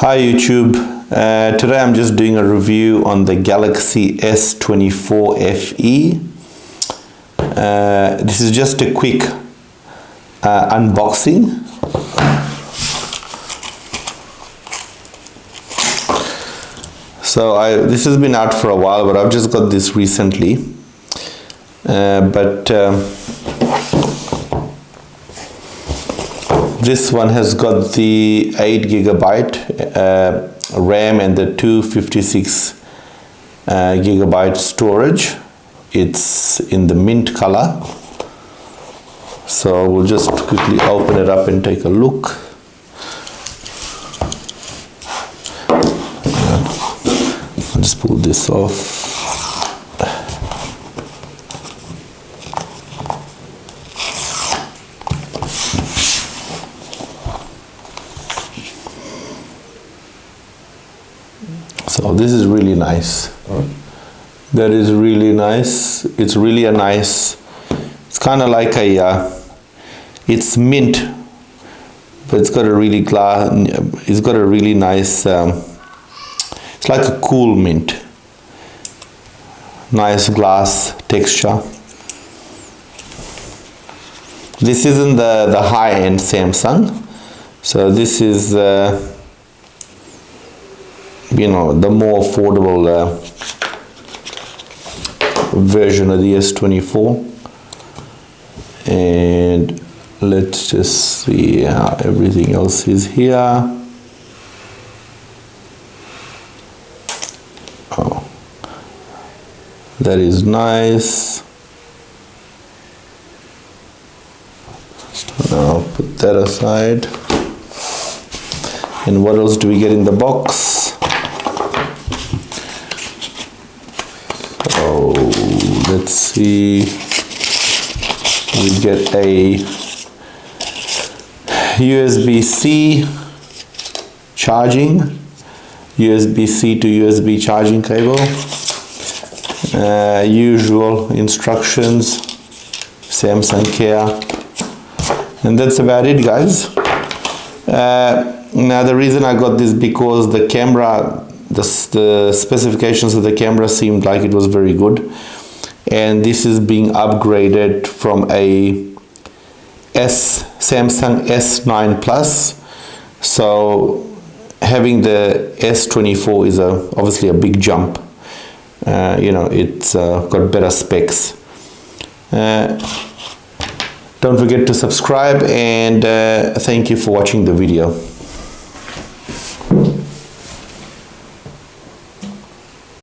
Hi YouTube, today I'm just doing a review on the Galaxy S24 FE. This is just a quick unboxing. So this has been out for a while, but I've just got this recently. This one has got the 8GB RAM and the 256 GB storage. It's in the mint color. So we'll just quickly open it up and take a look. I'll just pull this off. So this is really nice. That is really nice. It's really a nice, it's kind of like a, it's mint, but it's got a really nice, it's like a cool mint. Nice glass texture. This isn't the high-end Samsung. So this is, you know, the more affordable version of the S24. And let's just see how everything else is here. Oh, that is nice. Now I'll put that aside. And what else do we get in the box? Let's see, we get a USB-C charging, USB-C to USB charging cable, usual instructions, Samsung Care, and that's about it, guys. Now the reason I got this because the camera, the specifications of the camera seemed like it was very good. And this is being upgraded from a Samsung S9 Plus. So having the S24 is obviously a big jump. You know, it's got better specs. Don't forget to subscribe, and thank you for watching the video.